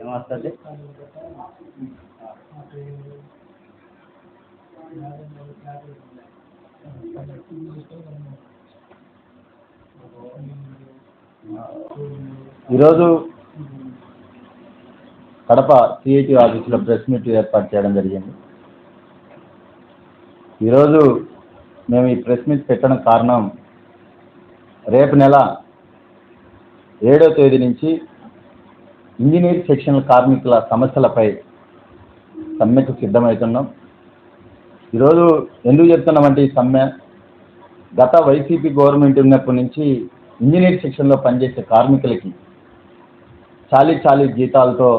ఏమొస్తుంది? ఈరోజు కడప సిఐటి ఆఫీసులో ప్రెస్ మీట్ ఏర్పాటు చేయడం జరిగింది. ఈరోజు మేము ఈ ప్రెస్ మీట్ పెట్టడం కారణం, రేపు నెల 7వ తేదీ నుంచి ఇంజనీరింగ్ సెక్షన్ కార్మికుల సమస్యలపై సమ్మెకు సిద్ధమవుతున్నాం. ఈరోజు ఎందుకు చెప్తున్నామంటే, ఈ సమ్మె గత వైసీపీ గవర్నమెంట్ ఉన్నప్పటి నుంచి ఇంజనీరింగ్ సెక్షన్లో పనిచేసే కార్మికులకి చాలీ జీతాలతో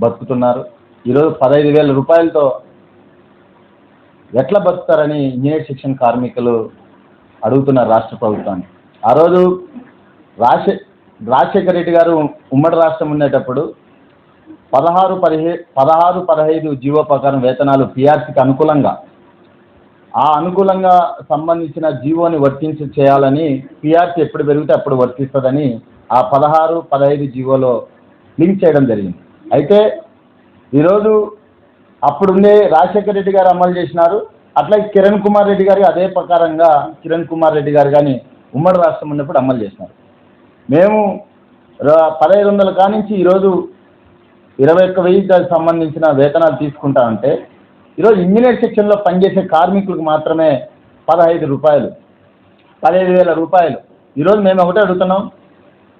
బతుకుతున్నారు. ఈరోజు 15,000 రూపాయలతో ఎట్లా బతుకుతారని ఇంజనీరింగ్ సెక్షన్ కార్మికులు అడుగుతున్నారు రాష్ట్ర ప్రభుత్వాన్ని. ఆ రోజు రాజశేఖర రెడ్డి గారు ఉమ్మడి రాష్ట్రం ఉండేటప్పుడు 16-15 జీవో ప్రకారం వేతనాలు పిఆర్సీకి అనుకూలంగా సంబంధించిన జీవోని వర్తించి చేయాలని, పిఆర్సీ ఎప్పుడు పెరిగితే అప్పుడు వర్తిస్తుందని ఆ 16-15 జీవోలో లింక్ చేయడం జరిగింది. అయితే ఈరోజు అప్పుడుండే రాజశేఖర రెడ్డి గారు అమలు చేసినారు. అట్లాగే కిరణ్ కుమార్ రెడ్డి గారు అదే ప్రకారంగా కిరణ్ కుమార్ రెడ్డి గారు కానీ ఉమ్మడి రాష్ట్రం ఉన్నప్పుడు అమలు చేసినారు. మేము 1,500 కానించి ఈరోజు 21,000 సంబంధించిన వేతనాలు తీసుకుంటామంటే, ఈరోజు ఇంజనీర్ సెక్షన్లో పనిచేసే కార్మికులకు మాత్రమే 15 రూపాయలు, 15,000 రూపాయలు. ఈరోజు మేము ఒకటే అడుగుతున్నాం,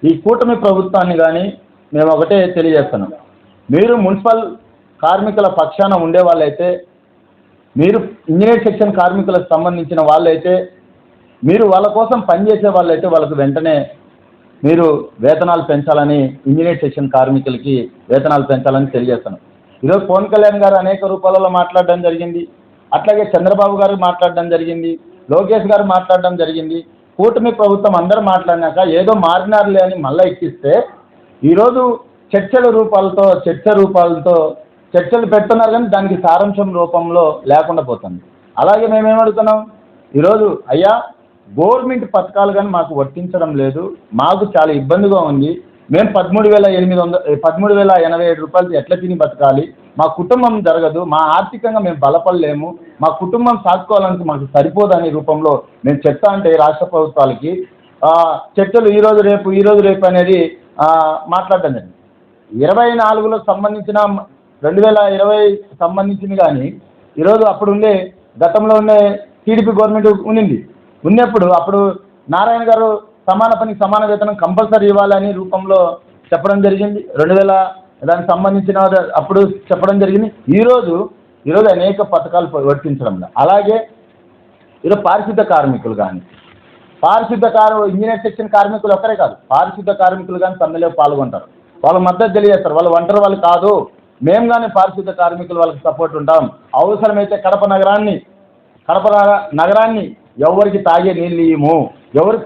ఈ కూటమి ప్రభుత్వాన్ని కానీ మేము ఒకటే తెలియజేస్తున్నాం. మీరు మున్సిపల్ కార్మికుల పక్షాన ఉండే వాళ్ళైతే, మీరు ఇంజనీర్ సెక్షన్ కార్మికులకు సంబంధించిన వాళ్ళైతే, మీరు వాళ్ళ కోసం పనిచేసే వాళ్ళైతే వాళ్ళకు వెంటనే మీరు వేతనాలు పెంచాలని, ఇంజనీర్ సెక్షన్ కార్మికులకి వేతనాలు పెంచాలని తెలియజేస్తున్నాం. ఈరోజు పవన్ కళ్యాణ్ గారు అనేక రూపాలలో మాట్లాడడం జరిగింది. అట్లాగే చంద్రబాబు గారు మాట్లాడడం జరిగింది, లోకేష్ గారు మాట్లాడడం జరిగింది. కూటమి ప్రభుత్వం అందరూ మాట్లాడినాక ఏదో మారినారులే అని మళ్ళీ ఎక్కిస్తే, ఈరోజు చర్చల రూపాలతో చర్చలు పెడుతున్నారు, కానీ దానికి సారాంశం రూపంలో లేకుండా పోతుంది. అలాగే మేమేమడుగుతున్నాం, ఈరోజు అయ్యా గవర్నమెంట్ పథకాలు కానీ మాకు వర్తించడం లేదు, మాకు చాలా ఇబ్బందిగా ఉంది, మేము 13,087 రూపాయలు ఎట్లా తిని బతకాలి, మా కుటుంబం జరగదు, మా ఆర్థికంగా మేము బలపడలేము, మా కుటుంబం సాగుకోవాలంటే మాకు సరిపోదనే రూపంలో మేము చెప్తా అంటే రాష్ట్ర ప్రభుత్వాలకి చర్చలు ఈరోజు రేపు అనేది మాట్లాడడం జరిగింది. 24లో సంబంధించిన 2020 సంబంధించింది కానీ ఈరోజు గతంలో ఉండే టీడీపీ గవర్నమెంట్ ఉన్నప్పుడు అప్పుడు నారాయణ గారు సమాన పనికి సమాన వేతనం కంపల్సరీ ఇవ్వాలని రూపంలో చెప్పడం జరిగింది. 2000 దానికి సంబంధించిన అప్పుడు చెప్పడం జరిగింది. ఈరోజు అనేక పథకాలు వర్తించడంలో, అలాగే ఈరోజు పారిశుద్ధ కార్మికులు కానీ ఇంజనీర్ సెక్షన్ కార్మికులు ఒక్కరే కాదు, పారిశుద్ధ కార్మికులు కానీ సమ్మెలో పాల్గొంటారు. వాళ్ళ మద్దతు తెలియజేస్తారు. వాళ్ళు ఒంటరి వాళ్ళు కాదు, మేము కానీ పారిశుద్ధ కార్మికులు వాళ్ళకి సపోర్ట్ ఉంటాం. అవసరమైతే కడప నగరాన్ని ఎవరికి తాగే నీళ్ళు ఇయ్యము.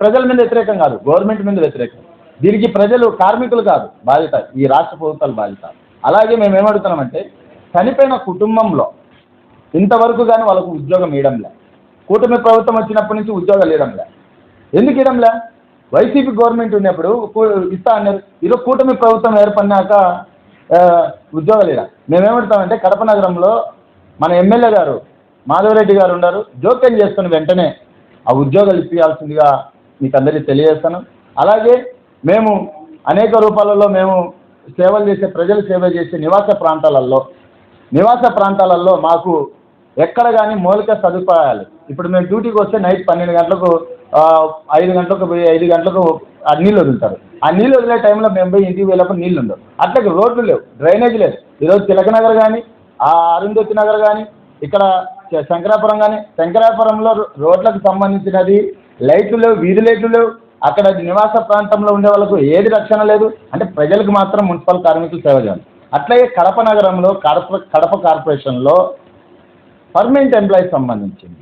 ప్రజల మీద వ్యతిరేకం కాదు, గవర్నమెంట్ మీద వ్యతిరేకం. దీనికి ప్రజలు, కార్మికులు కాదు బాధ్యత, ఈ రాష్ట్ర ప్రభుత్వాల బాధ్యత. అలాగే మేము ఏమడుగుతున్నామంటే, చనిపోయిన కుటుంబంలో ఇంతవరకు కానీ వాళ్ళకు ఉద్యోగం ఇవ్వడంలే. కూటమి ప్రభుత్వం వచ్చినప్పటి నుంచి ఉద్యోగాలు ఇవ్వడంలే. ఎందుకు ఇవ్వడంలే? వైసీపీ గవర్నమెంట్ ఉన్నప్పుడు ఇస్తా అన్నారు. ఈరోజు కూటమి ప్రభుత్వం ఏర్పడినాక ఉద్యోగాలు ఇవ్వడం. మేమేమడుతామంటే, కడప నగరంలో మన ఎమ్మెల్యే గారు మాధవరెడ్డి గారు ఉన్నారు, జోక్యం చేసుకుని వెంటనే ఆ ఉద్యోగాలు ఇప్పించాల్సిందిగా మీకు అందరికీ తెలియజేస్తాను. అలాగే మేము అనేక రూపాలలో మేము ప్రజలు సేవ చేసే నివాస ప్రాంతాలలో మాకు ఎక్కడ కానీ మౌలిక సదుపాయాలు, ఇప్పుడు మేము డ్యూటీకి వస్తే నైట్ 12 గంటలకు 5 గంటలకు పోయి 5 గంటలకు ఆ నీళ్ళు వదులుతారు. ఆ నీళ్ళు వదిలే టైంలో మేము పోయి ఇంటికి వెళ్ళినప్పుడు నీళ్ళు ఉండవు. అట్లాగే రోడ్లు లేవు, డ్రైనేజ్ లేదు. ఈరోజు తిలక్ నగర్ కానీ, అరుంధతి నగర్ కానీ, ఇక్కడ శంకరాపురం కానీ, శంకరాపురంలో రోడ్లకు సంబంధించినది లైట్లు లేవు, వీధి లైట్లు లేవు. అక్కడ నివాస ప్రాంతంలో ఉండే వాళ్ళకు ఏది రక్షణ లేదు. అంటే ప్రజలకు మాత్రం మున్సిపల్ కార్మికులు సేవ చేయాలి. అట్లాగే కడప నగరంలో కడప కార్పొరేషన్లో పర్మనెంట్ ఎంప్లాయీస్ సంబంధించింది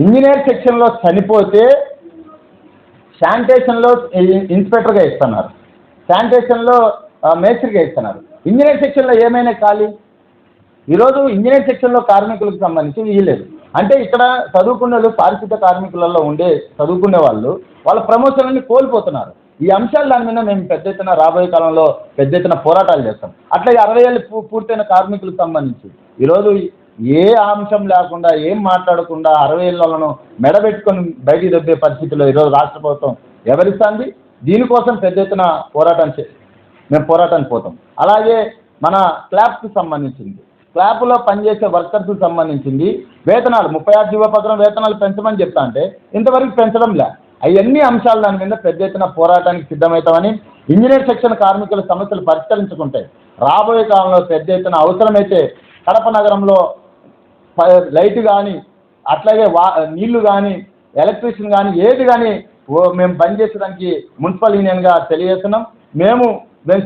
ఇంజనీర్ సెక్షన్లో చనిపోతే శానిటేషన్లో ఇన్స్పెక్టర్గా ఇస్తున్నారు, శానిటేషన్లో మేస్త్రిగా ఇస్తున్నారు. ఇంజనీర్ సెక్షన్లో ఏమైనా ఖాళీ? ఈరోజు ఇంజనీర్ సెక్షన్లో కార్మికులకు సంబంధించి ఇవ్వలేదు. అంటే ఇక్కడ చదువుకునే వాళ్ళు పారిశుద్ధ కార్మికులలో ఉండే చదువుకునే వాళ్ళు వాళ్ళ ప్రమోషన్లని కోల్పోతున్నారు. ఈ అంశాలు దాని మీద మేము పెద్ద ఎత్తున రాబోయే కాలంలో పెద్ద ఎత్తున పోరాటాలు చేస్తాం. అట్లాగే 60 ఏళ్ళు పూర్తయిన కార్మికులకు సంబంధించి ఈరోజు ఏ అంశం లేకుండా ఏం మాట్లాడకుండా 60 ఏళ్లను మెడబెట్టుకొని బయటికి దొబ్బే పరిస్థితిలో ఈరోజు రాష్ట్ర ప్రభుత్వం ఎవరిస్తుంది. దీనికోసం పెద్ద ఎత్తున మేము పోరాటానికి పోతాం. అలాగే మన క్లాప్కి సంబంధించింది, క్లాప్లో పనిచేసే వర్కర్స్కి సంబంధించింది వేతనాలు 36 జీవో ప్రకారం వేతనాలు పెంచమని చెప్తా అంటే ఇంతవరకు పెంచడం లే. అవన్నీ అంశాలు దాని మీద పెద్ద ఎత్తున పోరాటానికి సిద్ధమవుతామని, ఇంజనీర్ సెక్షన్ కార్మికుల సమస్యలు పరిష్కరించుకుంటే రాబోయే కాలంలో పెద్ద ఎత్తున అవసరమైతే కడప నగరంలో లైట్ కానీ అట్లాగే నీళ్లు కానీ ఎలక్ట్రిసిటీ కానీ ఏది కానీ మేము బంద్ చేసేదానికి మున్సిపల్ యూనియన్గా తెలియజేస్తున్నాం. మేము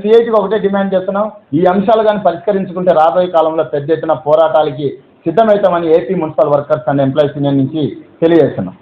సిఐటికి ఒకటే డిమాండ్ చేస్తున్నాం, ఈ అంశాలు కానీ పరిష్కరించుకుంటే రాబోయే కాలంలో పెద్ద ఎత్తున పోరాటాలకి సిద్ధమవుతామని AP municipal workers and employees union నుంచి తెలియజేస్తున్నాం.